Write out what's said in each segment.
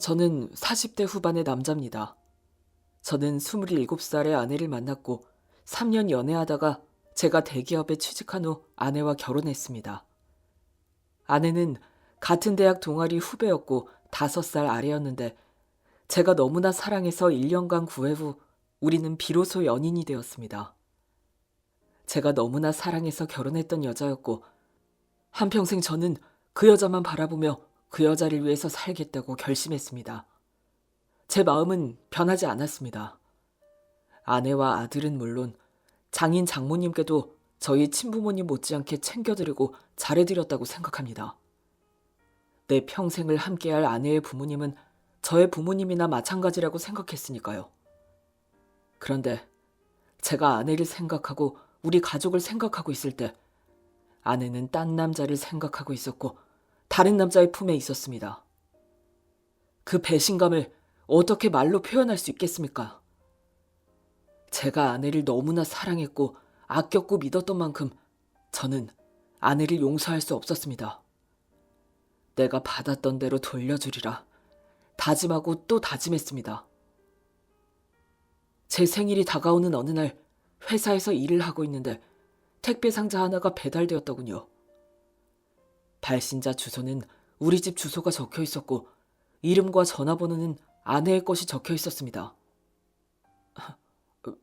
저는 40대 후반의 남자입니다. 저는 27살의 아내를 만났고 3년 연애하다가 제가 대기업에 취직한 후 아내와 결혼했습니다. 아내는 같은 대학 동아리 후배였고 5살 아래였는데 제가 너무나 사랑해서 1년간 구애 후 우리는 비로소 연인이 되었습니다. 제가 너무나 사랑해서 결혼했던 여자였고 한평생 저는 그 여자만 바라보며 그 여자를 위해서 살겠다고 결심했습니다. 제 마음은 변하지 않았습니다. 아내와 아들은 물론 장인 장모님께도 저희 친부모님 못지않게 챙겨드리고 잘해드렸다고 생각합니다. 내 평생을 함께할 아내의 부모님은 저의 부모님이나 마찬가지라고 생각했으니까요. 그런데 제가 아내를 생각하고 우리 가족을 생각하고 있을 때 아내는 딴 남자를 생각하고 있었고 다른 남자의 품에 있었습니다. 그 배신감을 어떻게 말로 표현할 수 있겠습니까? 제가 아내를 너무나 사랑했고 아꼈고 믿었던 만큼 저는 아내를 용서할 수 없었습니다. 내가 받았던 대로 돌려주리라 다짐하고 또 다짐했습니다. 제 생일이 다가오는 어느 날 회사에서 일을 하고 있는데 택배 상자 하나가 배달되었더군요. 발신자 주소는 우리 집 주소가 적혀 있었고 이름과 전화번호는 아내의 것이 적혀 있었습니다.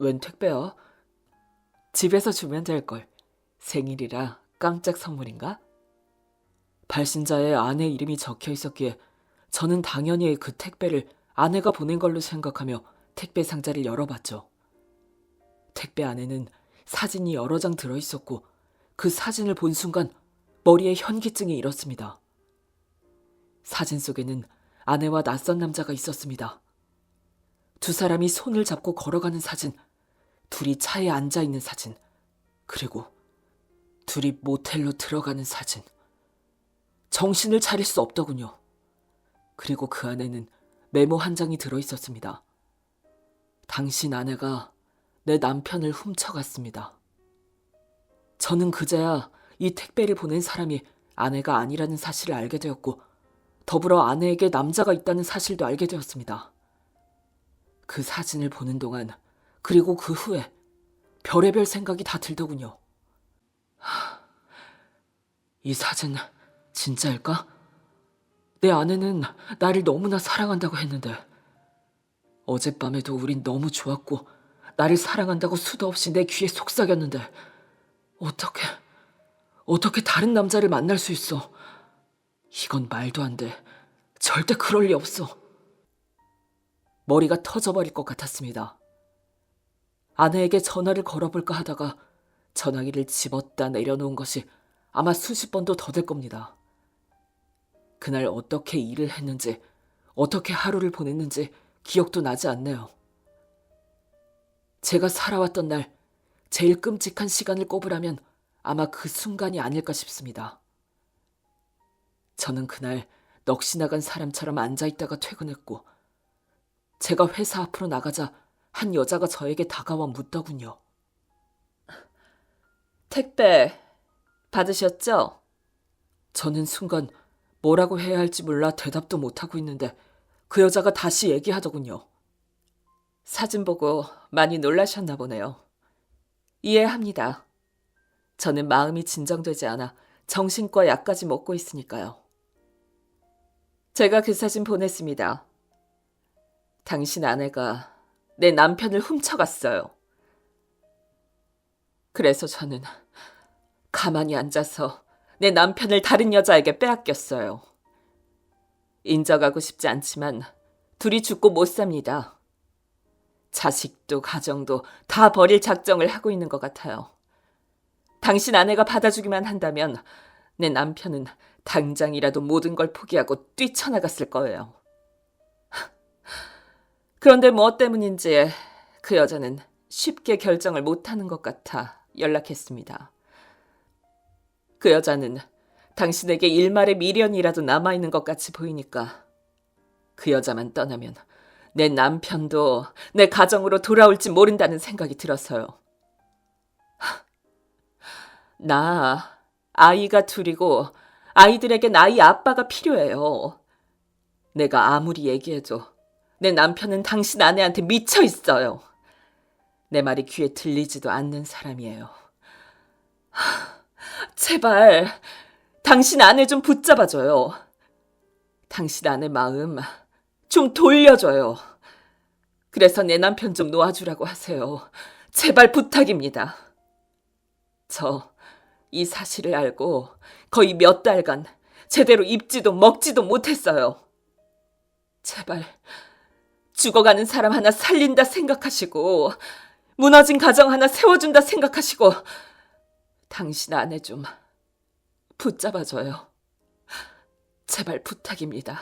웬 택배야? 집에서 주면 될걸. 생일이라 깜짝 선물인가? 발신자에 아내 이름이 적혀 있었기에 저는 당연히 그 택배를 아내가 보낸 걸로 생각하며 택배 상자를 열어봤죠. 택배 안에는 사진이 여러 장 들어있었고 그 사진을 본 순간 머리에 현기증이 일었습니다. 사진 속에는 아내와 낯선 남자가 있었습니다. 두 사람이 손을 잡고 걸어가는 사진, 둘이 차에 앉아있는 사진, 그리고 둘이 모텔로 들어가는 사진. 정신을 차릴 수 없더군요. 그리고 그 안에는 메모 한 장이 들어있었습니다. 당신 아내가 내 남편을 훔쳐갔습니다. 저는 그제야 이 택배를 보낸 사람이 아내가 아니라는 사실을 알게 되었고 더불어 아내에게 남자가 있다는 사실도 알게 되었습니다. 그 사진을 보는 동안 그리고 그 후에 별의별 생각이 다 들더군요. 이 사진 진짜일까? 내 아내는 나를 너무나 사랑한다고 했는데 어젯밤에도 우린 너무 좋았고 나를 사랑한다고 수도 없이 내 귀에 속삭였는데 어떻게 다른 남자를 만날 수 있어? 이건 말도 안 돼. 절대 그럴 리 없어. 머리가 터져버릴 것 같았습니다. 아내에게 전화를 걸어볼까 하다가 전화기를 집었다 내려놓은 것이 아마 수십 번도 더 될 겁니다. 그날 어떻게 일을 했는지, 어떻게 하루를 보냈는지 기억도 나지 않네요. 제가 살아왔던 날 제일 끔찍한 시간을 꼽으라면 아마 그 순간이 아닐까 싶습니다. 저는 그날 넋이 나간 사람처럼 앉아있다가 퇴근했고 제가 회사 앞으로 나가자 한 여자가 저에게 다가와 묻더군요. 택배 받으셨죠? 저는 순간 뭐라고 해야 할지 몰라 대답도 못하고 있는데 그 여자가 다시 얘기하더군요. 사진 보고 많이 놀라셨나 보네요. 이해합니다. 저는 마음이 진정되지 않아 정신과 약까지 먹고 있으니까요. 제가 그 사진 보냈습니다. 당신 아내가 내 남편을 훔쳐갔어요. 그래서 저는 가만히 앉아서 내 남편을 다른 여자에게 빼앗겼어요. 인정하고 싶지 않지만 둘이 죽고 못 삽니다. 자식도 가정도 다 버릴 작정을 하고 있는 것 같아요. 당신 아내가 받아주기만 한다면 내 남편은 당장이라도 모든 걸 포기하고 뛰쳐나갔을 거예요. 그런데 뭐 때문인지 그 여자는 쉽게 결정을 못하는 것 같아 연락했습니다. 그 여자는 당신에게 일말의 미련이라도 남아있는 것 같이 보이니까 그 여자만 떠나면 내 남편도 내 가정으로 돌아올지 모른다는 생각이 들어서요. 나 아이가 둘이고 아이들에겐 아이 아빠가 필요해요. 내가 아무리 얘기해도 내 남편은 당신 아내한테 미쳐 있어요. 내 말이 귀에 들리지도 않는 사람이에요. 제발 당신 아내 좀 붙잡아줘요. 당신 아내 마음 좀 돌려줘요. 그래서 내 남편 좀 놓아주라고 하세요. 제발 부탁입니다. 저 이 사실을 알고 거의 몇 달간 제대로 입지도 먹지도 못했어요. 제발 죽어가는 사람 하나 살린다 생각하시고 무너진 가정 하나 세워준다 생각하시고 당신 아내 좀 붙잡아줘요. 제발 부탁입니다.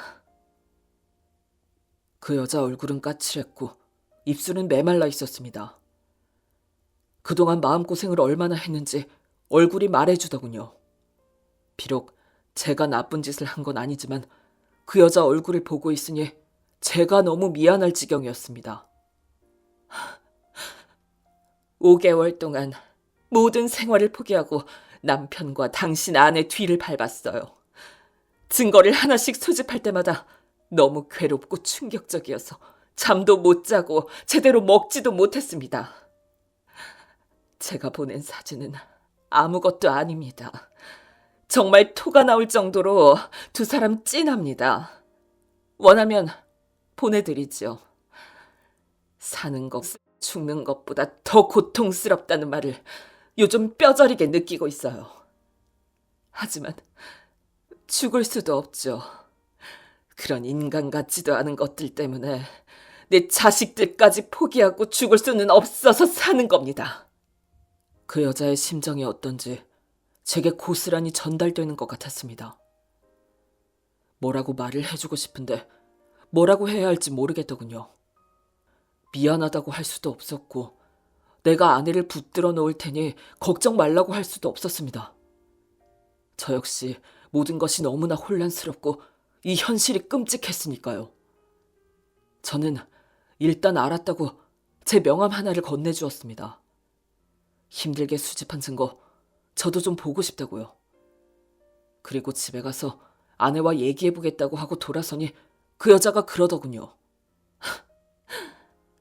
그 여자 얼굴은 까칠했고 입술은 메말라 있었습니다. 그동안 마음고생을 얼마나 했는지 얼굴이 말해주더군요. 비록 제가 나쁜 짓을 한 건 아니지만 그 여자 얼굴을 보고 있으니 제가 너무 미안할 지경이었습니다. 5개월 동안 모든 생활을 포기하고 남편과 당신 아내 뒤를 밟았어요. 증거를 하나씩 수집할 때마다 너무 괴롭고 충격적이어서 잠도 못 자고 제대로 먹지도 못했습니다. 제가 보낸 사진은 아무것도 아닙니다. 정말 토가 나올 정도로 두 사람 찐합니다. 원하면 보내드리죠. 사는 것, 죽는 것보다 더 고통스럽다는 말을 요즘 뼈저리게 느끼고 있어요. 하지만 죽을 수도 없죠. 그런 인간 같지도 않은 것들 때문에 내 자식들까지 포기하고 죽을 수는 없어서 사는 겁니다. 그 여자의 심정이 어떤지 제게 고스란히 전달되는 것 같았습니다. 뭐라고 말을 해주고 싶은데 뭐라고 해야 할지 모르겠더군요. 미안하다고 할 수도 없었고 내가 아내를 붙들어 놓을 테니 걱정 말라고 할 수도 없었습니다. 저 역시 모든 것이 너무나 혼란스럽고 이 현실이 끔찍했으니까요. 저는 일단 알았다고 제 명함 하나를 건네주었습니다. 힘들게 수집한 증거 저도 좀 보고 싶다고요. 그리고 집에 가서 아내와 얘기해보겠다고 하고 돌아서니 그 여자가 그러더군요.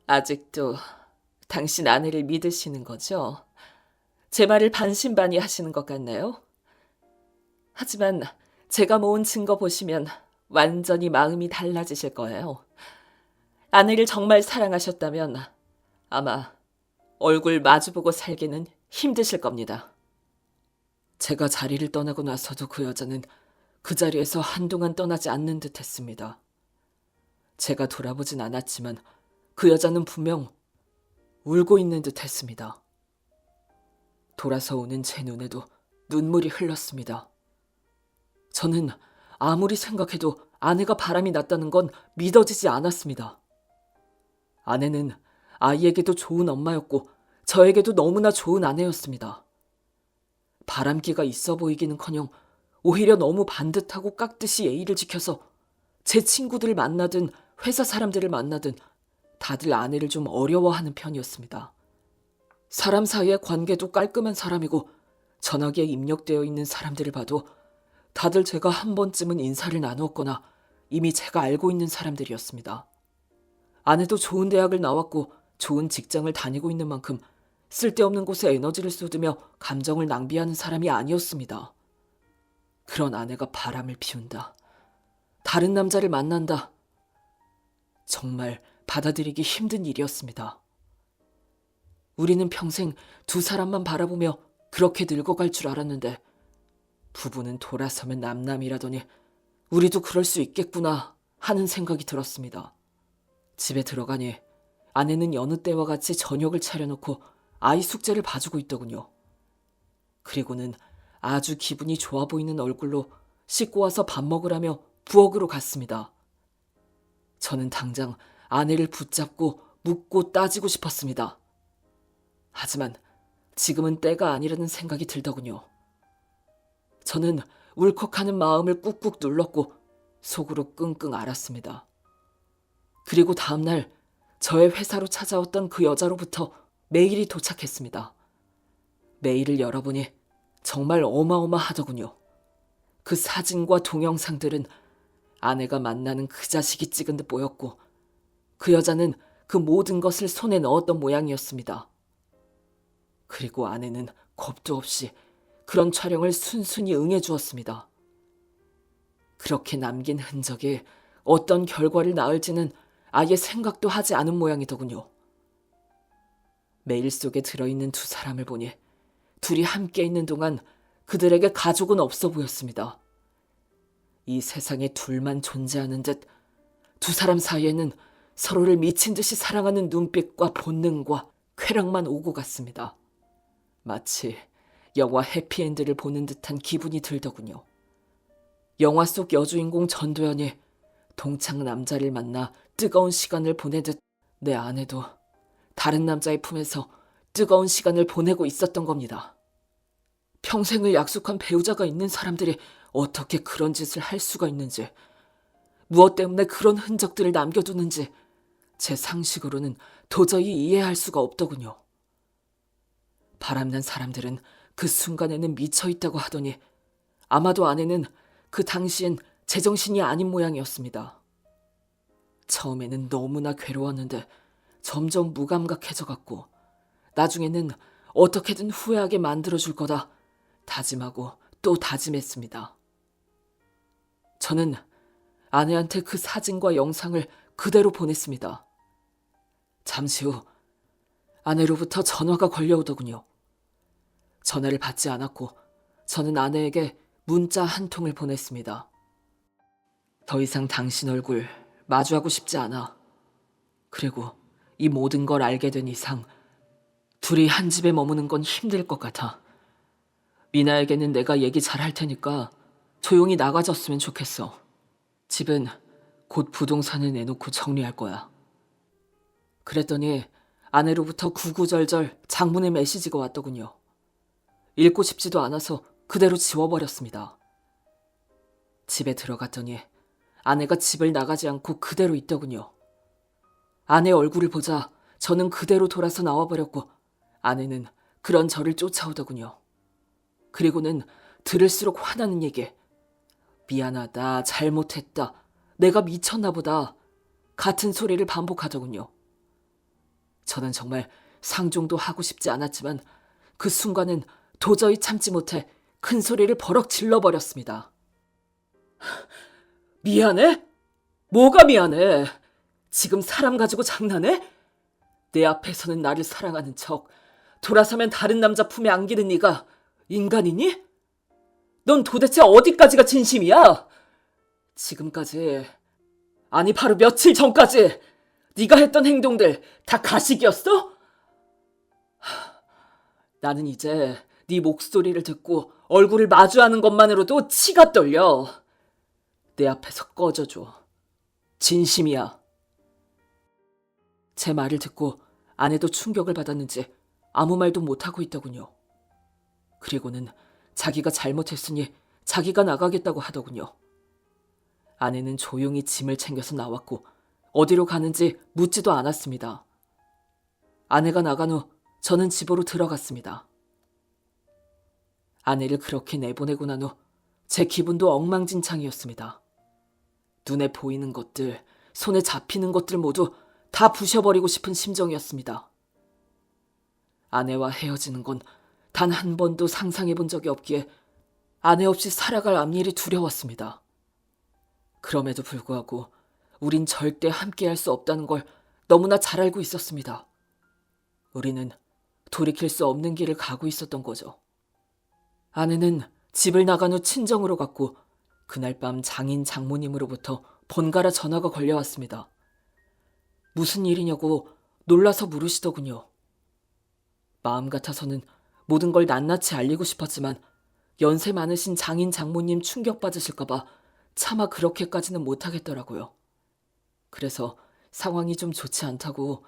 아직도 당신 아내를 믿으시는 거죠? 제 말을 반신반의 하시는 것 같나요? 하지만 제가 모은 증거 보시면 완전히 마음이 달라지실 거예요. 아내를 정말 사랑하셨다면 아마 얼굴 마주보고 살기는 힘드실 겁니다. 제가 자리를 떠나고 나서도 그 여자는 그 자리에서 한동안 떠나지 않는 듯 했습니다. 제가 돌아보진 않았지만 그 여자는 분명 울고 있는 듯 했습니다. 돌아서 오는 제 눈에도 눈물이 흘렀습니다. 저는 아무리 생각해도 아내가 바람이 났다는 건 믿어지지 않았습니다. 아내는 아이에게도 좋은 엄마였고 저에게도 너무나 좋은 아내였습니다. 바람기가 있어 보이기는커녕 오히려 너무 반듯하고 깍듯이 예의를 지켜서 제 친구들을 만나든 회사 사람들을 만나든 다들 아내를 좀 어려워하는 편이었습니다. 사람 사이의 관계도 깔끔한 사람이고 전화기에 입력되어 있는 사람들을 봐도 다들 제가 한 번쯤은 인사를 나누었거나 이미 제가 알고 있는 사람들이었습니다. 아내도 좋은 대학을 나왔고 좋은 직장을 다니고 있는 만큼 쓸데없는 곳에 에너지를 쏟으며 감정을 낭비하는 사람이 아니었습니다. 그런 아내가 바람을 피운다. 다른 남자를 만난다. 정말 받아들이기 힘든 일이었습니다. 우리는 평생 두 사람만 바라보며 그렇게 늙어갈 줄 알았는데 부부는 돌아서면 남남이라더니 우리도 그럴 수 있겠구나 하는 생각이 들었습니다. 집에 들어가니 아내는 여느 때와 같이 저녁을 차려놓고 아이 숙제를 봐주고 있더군요. 그리고는 아주 기분이 좋아 보이는 얼굴로 씻고 와서 밥 먹으라며 부엌으로 갔습니다. 저는 당장 아내를 붙잡고 묻고 따지고 싶었습니다. 하지만 지금은 때가 아니라는 생각이 들더군요. 저는 울컥하는 마음을 꾹꾹 눌렀고 속으로 끙끙 앓았습니다. 그리고 다음날 저의 회사로 찾아왔던 그 여자로부터 메일이 도착했습니다. 메일을 열어보니 정말 어마어마하더군요. 그 사진과 동영상들은 아내가 만나는 그 자식이 찍은 듯 보였고 그 여자는 그 모든 것을 손에 넣었던 모양이었습니다. 그리고 아내는 겁도 없이 그런 촬영을 순순히 응해주었습니다. 그렇게 남긴 흔적이 어떤 결과를 낳을지는 아예 생각도 하지 않은 모양이더군요. 메일 속에 들어있는 두 사람을 보니 둘이 함께 있는 동안 그들에게 가족은 없어 보였습니다. 이 세상에 둘만 존재하는 듯 두 사람 사이에는 서로를 미친 듯이 사랑하는 눈빛과 본능과 쾌락만 오고 갔습니다. 마치 영화 해피엔드를 보는 듯한 기분이 들더군요. 영화 속 여주인공 전도연이 동창 남자를 만나 뜨거운 시간을 보내듯 내 아내도 다른 남자의 품에서 뜨거운 시간을 보내고 있었던 겁니다. 평생을 약속한 배우자가 있는 사람들이 어떻게 그런 짓을 할 수가 있는지, 무엇 때문에 그런 흔적들을 남겨두는지 제 상식으로는 도저히 이해할 수가 없더군요. 바람난 사람들은 그 순간에는 미쳐있다고 하더니 아마도 아내는 그 당시엔 제정신이 아닌 모양이었습니다. 처음에는 너무나 괴로웠는데 점점 무감각해져 갔고 나중에는 어떻게든 후회하게 만들어줄 거다 다짐하고 또 다짐했습니다. 저는 아내한테 그 사진과 영상을 그대로 보냈습니다. 잠시 후 아내로부터 전화가 걸려오더군요. 전화를 받지 않았고 저는 아내에게 문자 한 통을 보냈습니다. 더 이상 당신 얼굴 마주하고 싶지 않아. 그리고 이 모든 걸 알게 된 이상 둘이 한 집에 머무는 건 힘들 것 같아. 미나에게는 내가 얘기 잘 할 테니까 조용히 나가줬으면 좋겠어. 집은 곧 부동산을 내놓고 정리할 거야. 그랬더니 아내로부터 구구절절 장문의 메시지가 왔더군요. 읽고 싶지도 않아서 그대로 지워버렸습니다. 집에 들어갔더니 아내가 집을 나가지 않고 그대로 있더군요. 아내 얼굴을 보자 저는 그대로 돌아서 나와버렸고 아내는 그런 저를 쫓아오더군요. 그리고는 들을수록 화나는 얘기. 미안하다, 잘못했다, 내가 미쳤나 보다 같은 소리를 반복하더군요. 저는 정말 상종도 하고 싶지 않았지만 그 순간은 도저히 참지 못해 큰 소리를 버럭 질러버렸습니다. 미안해? 뭐가 미안해? 지금 사람 가지고 장난해? 내 앞에서는 나를 사랑하는 척 돌아서면 다른 남자 품에 안기는 네가 인간이니? 넌 도대체 어디까지가 진심이야? 지금까지, 아니 바로 며칠 전까지 네가 했던 행동들 다 가식이었어? 나는 이제 네 목소리를 듣고 얼굴을 마주하는 것만으로도 치가 떨려. 내 앞에서 꺼져줘. 진심이야. 제 말을 듣고 아내도 충격을 받았는지 아무 말도 못하고 있더군요. 그리고는 자기가 잘못했으니 자기가 나가겠다고 하더군요. 아내는 조용히 짐을 챙겨서 나왔고 어디로 가는지 묻지도 않았습니다. 아내가 나간 후 저는 집으로 들어갔습니다. 아내를 그렇게 내보내고 난 후 제 기분도 엉망진창이었습니다. 눈에 보이는 것들, 손에 잡히는 것들 모두 다 부셔버리고 싶은 심정이었습니다. 아내와 헤어지는 건 단 한 번도 상상해 본 적이 없기에 아내 없이 살아갈 앞일이 두려웠습니다. 그럼에도 불구하고 우린 절대 함께할 수 없다는 걸 너무나 잘 알고 있었습니다. 우리는 돌이킬 수 없는 길을 가고 있었던 거죠. 아내는 집을 나간 후 친정으로 갔고 그날 밤 장인 장모님으로부터 번갈아 전화가 걸려왔습니다. 무슨 일이냐고 놀라서 물으시더군요. 마음 같아서는 모든 걸 낱낱이 알리고 싶었지만 연세 많으신 장인 장모님 충격받으실까봐 차마 그렇게까지는 못하겠더라고요. 그래서 상황이 좀 좋지 않다고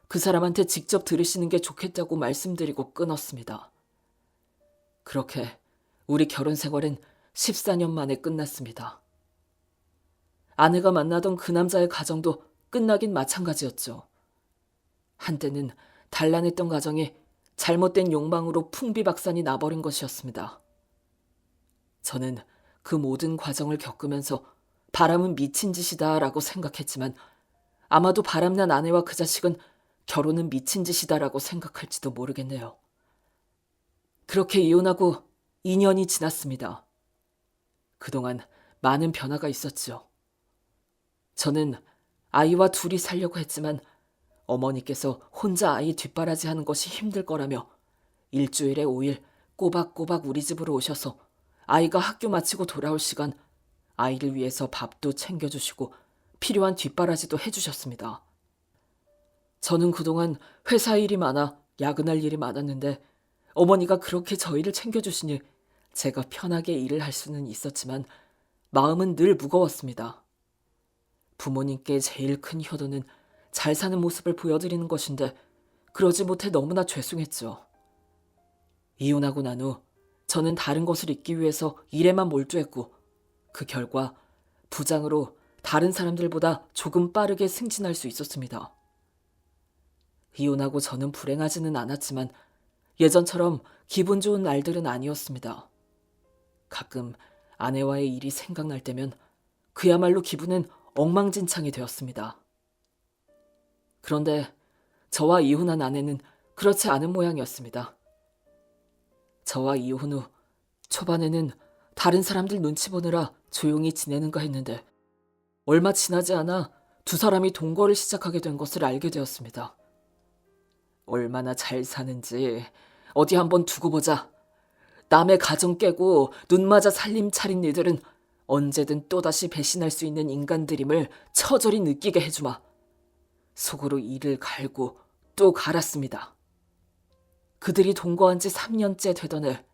그 사람한테 직접 들으시는 게 좋겠다고 말씀드리고 끊었습니다. 그렇게 우리 결혼 생활은 14년 만에 끝났습니다. 아내가 만나던 그 남자의 가정도 끝나긴 마찬가지였죠. 한때는 단란했던 가정이 잘못된 욕망으로 풍비박산이 나버린 것이었습니다. 저는 그 모든 과정을 겪으면서 바람은 미친 짓이다라고 생각했지만 아마도 바람난 아내와 그 자식은 결혼은 미친 짓이다라고 생각할지도 모르겠네요. 그렇게 이혼하고 2년이 지났습니다. 그동안 많은 변화가 있었죠. 저는 아이와 둘이 살려고 했지만 어머니께서 혼자 아이 뒷바라지하는 것이 힘들 거라며 일주일에 5일 꼬박꼬박 우리 집으로 오셔서 아이가 학교 마치고 돌아올 시간 아이를 위해서 밥도 챙겨주시고 필요한 뒷바라지도 해주셨습니다. 저는 그동안 회사 일이 많아 야근할 일이 많았는데 어머니가 그렇게 저희를 챙겨주시니 제가 편하게 일을 할 수는 있었지만 마음은 늘 무거웠습니다. 부모님께 제일 큰 효도는 잘 사는 모습을 보여드리는 것인데 그러지 못해 너무나 죄송했죠. 이혼하고 난 후 저는 다른 것을 잊기 위해서 일에만 몰두했고 그 결과 부장으로 다른 사람들보다 조금 빠르게 승진할 수 있었습니다. 이혼하고 저는 불행하지는 않았지만 예전처럼 기분 좋은 날들은 아니었습니다. 가끔 아내와의 일이 생각날 때면 그야말로 기분은 엉망진창이 되었습니다. 그런데 저와 이혼한 아내는 그렇지 않은 모양이었습니다. 저와 이혼 후 초반에는 다른 사람들 눈치 보느라 조용히 지내는가 했는데 얼마 지나지 않아 두 사람이 동거를 시작하게 된 것을 알게 되었습니다. 얼마나 잘 사는지 어디 한번 두고 보자. 남의 가정 깨고 눈 맞아 살림 차린 이들은 언제든 또다시 배신할 수 있는 인간들임을 처절히 느끼게 해주마. 속으로 이를 갈고 또 갈았습니다. 그들이 동거한 지 3년째 되던 해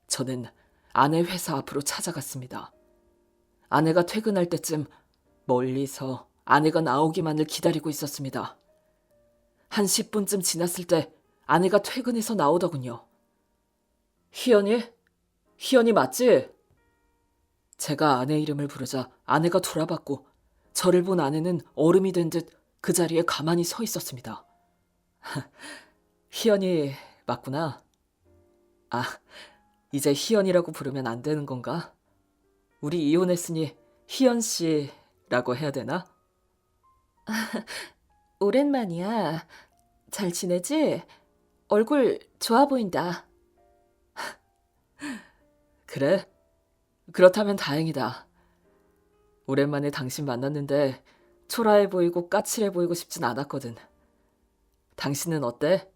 저는 아내 회사 앞으로 찾아갔습니다. 아내가 퇴근할 때쯤 멀리서 아내가 나오기만을 기다리고 있었습니다. 한 10분쯤 지났을 때 아내가 퇴근해서 나오더군요. 희연이? 희연이 맞지? 제가 아내 이름을 부르자 아내가 돌아봤고 저를 본 아내는 얼음이 된 듯 그 자리에 가만히 서 있었습니다. 희연이 맞구나. 아, 이제 희연이라고 부르면 안 되는 건가? 우리 이혼했으니 희연 씨라고 해야 되나? 오랜만이야. 잘 지내지? 얼굴 좋아 보인다. 그래? 그렇다면 다행이다. 오랜만에 당신 만났는데 초라해 보이고 까칠해 보이고 싶진 않았거든. 당신은 어때?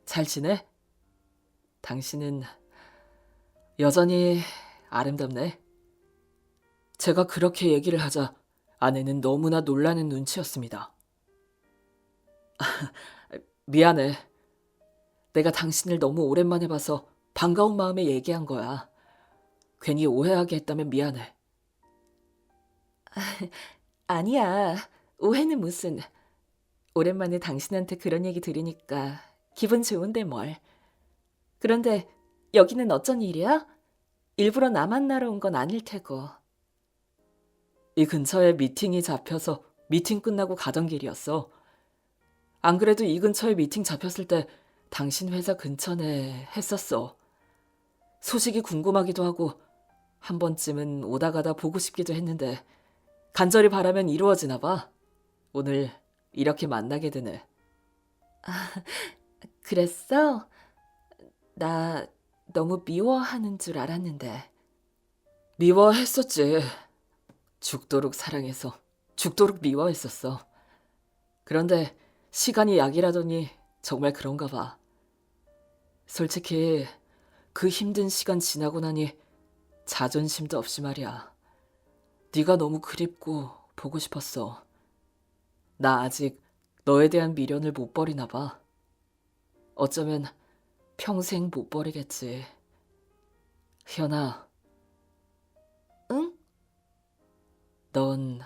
잘 지내? 당신은 여전히 아름답네. 제가 그렇게 얘기를 하자 아내는 너무나 놀라는 눈치였습니다. 미안해. 내가 당신을 너무 오랜만에 봐서 반가운 마음에 얘기한 거야. 괜히 오해하게 했다면 미안해. 아니야. 오해는 무슨. 오랜만에 당신한테 그런 얘기 들으니까 기분 좋은데 뭘. 그런데 여기는 어쩐 일이야? 일부러 나 만나러 온 건 아닐 테고. 이 근처에 미팅이 잡혀서 미팅 끝나고 가던 길이었어. 안 그래도 이 근처에 미팅 잡혔을 때 당신 회사 근처네 했었어. 소식이 궁금하기도 하고 한 번쯤은 오다 가다 보고 싶기도 했는데 간절히 바라면 이루어지나 봐. 오늘 이렇게 만나게 되네. 아, 그랬어? 나 너무 미워하는 줄 알았는데. 미워했었지. 죽도록 사랑해서 죽도록 미워했었어. 그런데 시간이 약이라더니 정말 그런가 봐. 솔직히 그 힘든 시간 지나고 나니 자존심도 없이 말이야. 네가 너무 그립고 보고 싶었어. 나 아직 너에 대한 미련을 못 버리나 봐. 어쩌면 평생 못 버리겠지. 희연아. 응? 넌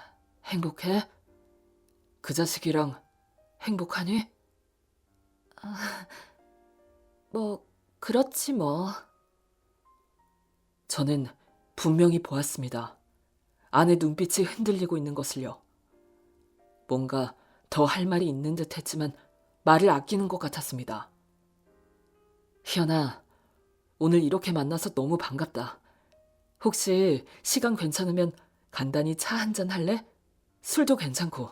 행복해? 그 자식이랑 행복하니? 뭐 그렇지 뭐. 저는 분명히 보았습니다. 아내 눈빛이 흔들리고 있는 것을요. 뭔가 더 할 말이 있는 듯 했지만 말을 아끼는 것 같았습니다. 희연아, 오늘 이렇게 만나서 너무 반갑다. 혹시 시간 괜찮으면 간단히 차 한잔 할래? 술도 괜찮고.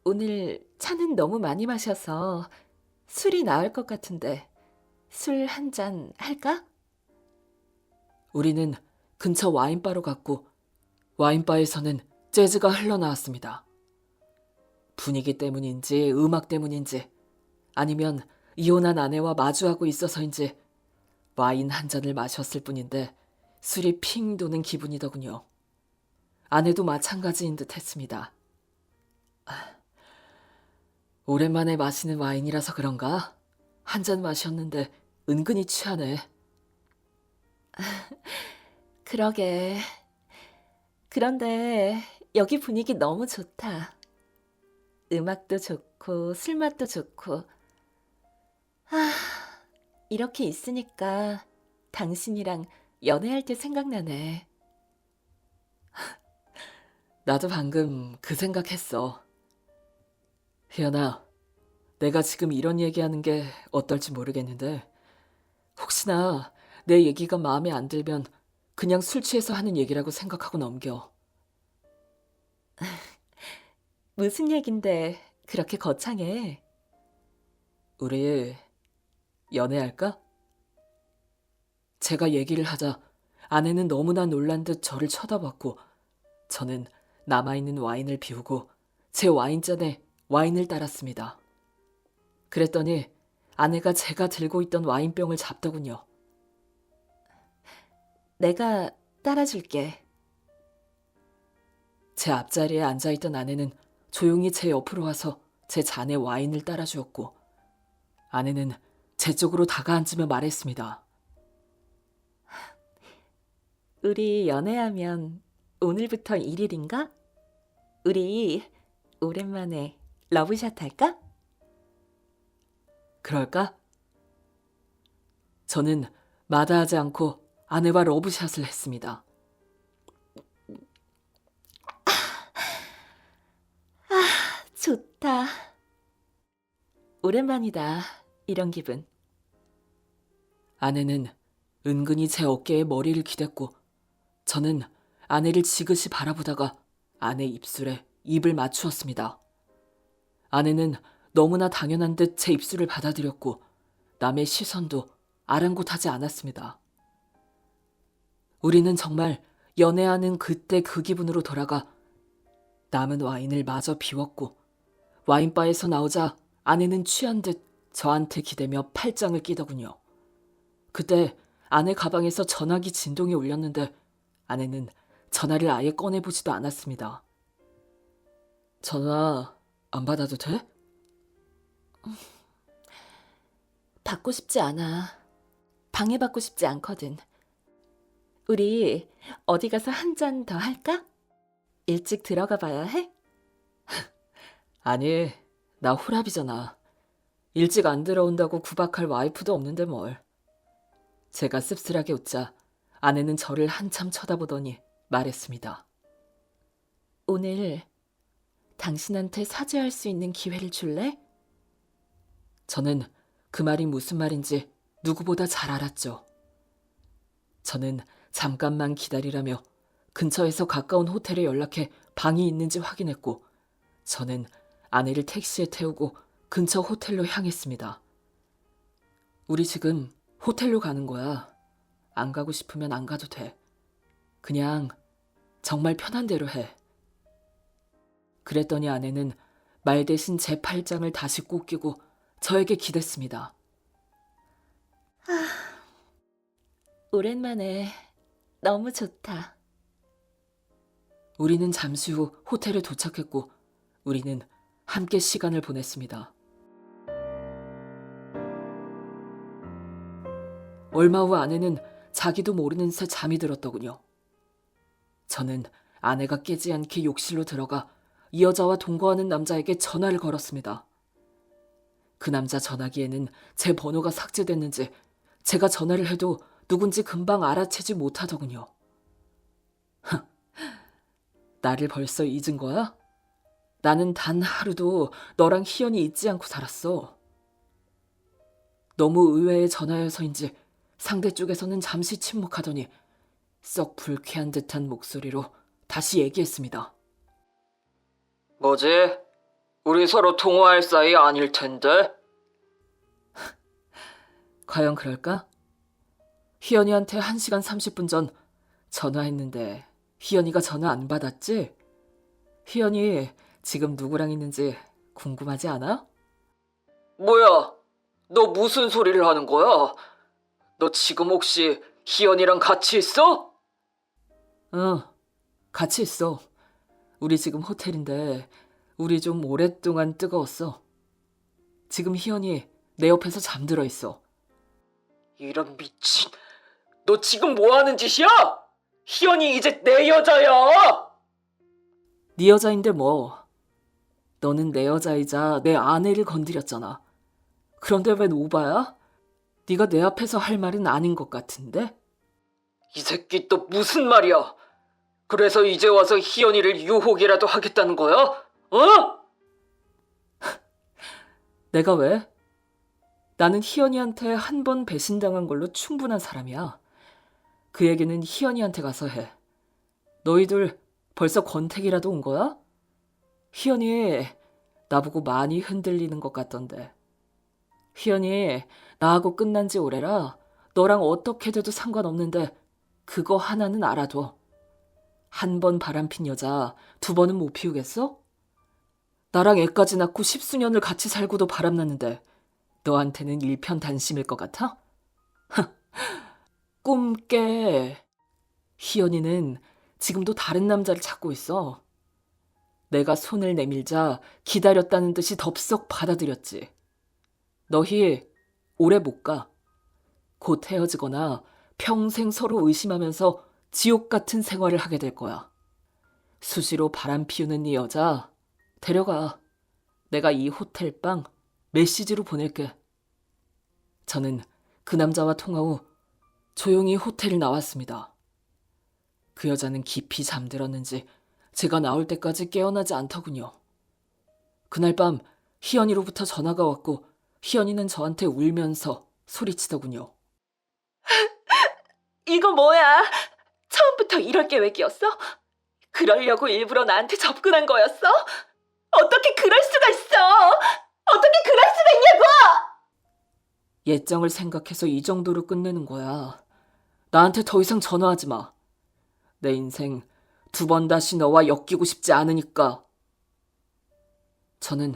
오늘 차는 너무 많이 마셔서 술이 나을 것 같은데 술 한 잔 할까? 우리는 근처 와인바로 갔고 와인바에서는 재즈가 흘러나왔습니다. 분위기 때문인지 음악 때문인지 아니면 이혼한 아내와 마주하고 있어서인지 와인 한 잔을 마셨을 뿐인데 술이 핑 도는 기분이더군요. 아내도 마찬가지인 듯 했습니다. 오랜만에 마시는 와인이라서 그런가? 한 잔 마셨는데 은근히 취하네. 그러게. 그런데 여기 분위기 너무 좋다. 음악도 좋고 술맛도 좋고. 아, 이렇게 있으니까 당신이랑 연애할 때 생각나네. 나도 방금 그 생각했어. 혜연아, 내가 지금 이런 얘기하는 게 어떨지 모르겠는데 혹시나 내 얘기가 마음에 안 들면 그냥 술 취해서 하는 얘기라고 생각하고 넘겨. 무슨 얘긴데 그렇게 거창해? 우리 연애할까? 제가 얘기를 하자 아내는 너무나 놀란 듯 저를 쳐다봤고 저는 남아있는 와인을 비우고 제 와인잔에 와인을 따랐습니다. 그랬더니 아내가 제가 들고 있던 와인병을 잡더군요. 내가 따라줄게. 제 앞자리에 앉아있던 아내는 조용히 제 옆으로 와서 제 잔에 와인을 따라주었고 아내는 제 쪽으로 다가앉으며 말했습니다. 우리 연애하면 오늘부터 1일인가? 우리 오랜만에 러브샷 할까? 그럴까? 저는 마다하지 않고 아내와 러브샷을 했습니다. 좋다. 오랜만이다. 이런 기분. 아내는 은근히 제 어깨에 머리를 기댔고 저는 아내를 지그시 바라보다가 아내 입술에 입을 맞추었습니다. 아내는 너무나 당연한 듯 제 입술을 받아들였고 남의 시선도 아랑곳하지 않았습니다. 우리는 정말 연애하는 그때 그 기분으로 돌아가 남은 와인을 마저 비웠고 와인바에서 나오자 아내는 취한 듯 저한테 기대며 팔짱을 끼더군요. 그때 아내 가방에서 전화기 진동이 울렸는데 아내는 전화를 아예 꺼내보지도 않았습니다. 전화 안 받아도 돼? 받고 싶지 않아. 방해받고 싶지 않거든. 우리 어디 가서 한 잔 더 할까? 일찍 들어가 봐야 해? 아니, 나 홀압이잖아. 일찍 안 들어온다고 구박할 와이프도 없는데 뭘. 제가 씁쓸하게 웃자 아내는 저를 한참 쳐다보더니 말했습니다. 오늘 당신한테 사죄할 수 있는 기회를 줄래? 저는 그 말이 무슨 말인지 누구보다 잘 알았죠. 저는 잠깐만 기다리라며 근처에서 가까운 호텔에 연락해 방이 있는지 확인했고 저는 아내를 택시에 태우고 근처 호텔로 향했습니다. 우리 지금 호텔로 가는 거야. 안 가고 싶으면 안 가도 돼. 그냥 정말 편한 대로 해. 그랬더니 아내는 말 대신 제 팔짱을 다시 꼭 끼고 저에게 기댔습니다. 오랜만에 너무 좋다. 우리는 잠시 후 호텔에 도착했고 우리는 함께 시간을 보냈습니다. 얼마 후 아내는 자기도 모르는 새 잠이 들었더군요. 저는 아내가 깨지 않게 욕실로 들어가 이 여자와 동거하는 남자에게 전화를 걸었습니다. 그 남자 전화기에는 제 번호가 삭제됐는지 제가 전화를 해도 누군지 금방 알아채지 못하더군요. 나를 벌써 잊은 거야? 나는 단 하루도 너랑 희연이 잊지 않고 살았어. 너무 의외의 전화여서인지 상대 쪽에서는 잠시 침묵하더니 썩 불쾌한 듯한 목소리로 다시 얘기했습니다. 뭐지? 우리 서로 통화할 사이 아닐 텐데? 과연 그럴까? 희연이한테 1시간 30분 전 전화했는데 희연이가 전화 안 받았지? 희연이 지금 누구랑 있는지 궁금하지 않아? 뭐야? 너 무슨 소리를 하는 거야? 너 지금 혹시 희연이랑 같이 있어? 응, 같이 있어. 우리 지금 호텔인데 우리 좀 오랫동안 뜨거웠어. 지금 희연이 내 옆에서 잠들어 있어. 이런 미친... 너 지금 뭐 하는 짓이야? 희연이 이제 내 여자야! 네 여자인데 뭐. 너는 내 여자이자 내 아내를 건드렸잖아. 그런데 웬 오바야? 네가 내 앞에서 할 말은 아닌 것 같은데? 이 새끼 또 무슨 말이야? 그래서 이제 와서 희연이를 유혹이라도 하겠다는 거야? 어? 내가 왜? 나는 희연이한테 한 번 배신당한 걸로 충분한 사람이야. 그 얘기는 희연이한테 가서 해. 너희들 벌써 권태기라도 온 거야? 희연이 나보고 많이 흔들리는 것 같던데. 희연이 나하고 끝난 지 오래라 너랑 어떻게 돼도 상관없는데 그거 하나는 알아둬. 한 번 바람핀 여자 2번은 못 피우겠어? 나랑 애까지 낳고 10수년을 같이 살고도 바람났는데 너한테는 일편단심일 것 같아? 꿈 깨. 희연이는 지금도 다른 남자를 찾고 있어. 내가 손을 내밀자 기다렸다는 듯이 덥석 받아들였지. 너희 오래 못 가. 곧 헤어지거나 평생 서로 의심하면서 지옥 같은 생활을 하게 될 거야. 수시로 바람 피우는 네 여자 데려가. 내가 이 호텔방 메시지로 보낼게. 저는 그 남자와 통화 후 조용히 호텔을 나왔습니다. 그 여자는 깊이 잠들었는지 제가 나올 때까지 깨어나지 않더군요. 그날 밤 희연이로부터 전화가 왔고 희연이는 저한테 울면서 소리치더군요. 이거 뭐야? 처음부터 이럴 계획이었어? 그러려고 일부러 나한테 접근한 거였어? 어떻게 그럴 수가 있어? 어떻게 그럴 수가 있냐고! 예정을 생각해서 이 정도로 끝내는 거야. 나한테 더 이상 전화하지 마. 내 인생 2번 다시 너와 엮이고 싶지 않으니까. 저는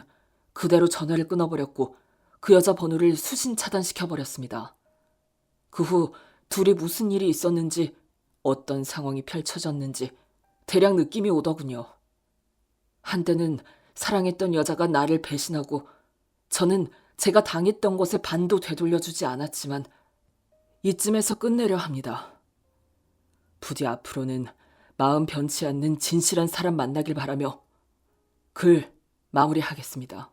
그대로 전화를 끊어버렸고 그 여자 번호를 수신 차단시켜버렸습니다. 그 후 둘이 무슨 일이 있었는지 어떤 상황이 펼쳐졌는지 대략 느낌이 오더군요. 한때는 사랑했던 여자가 나를 배신하고 저는 제가 당했던 것에 반도 되돌려주지 않았지만 이쯤에서 끝내려 합니다. 부디 앞으로는 마음 변치 않는 진실한 사람 만나길 바라며 글 마무리하겠습니다.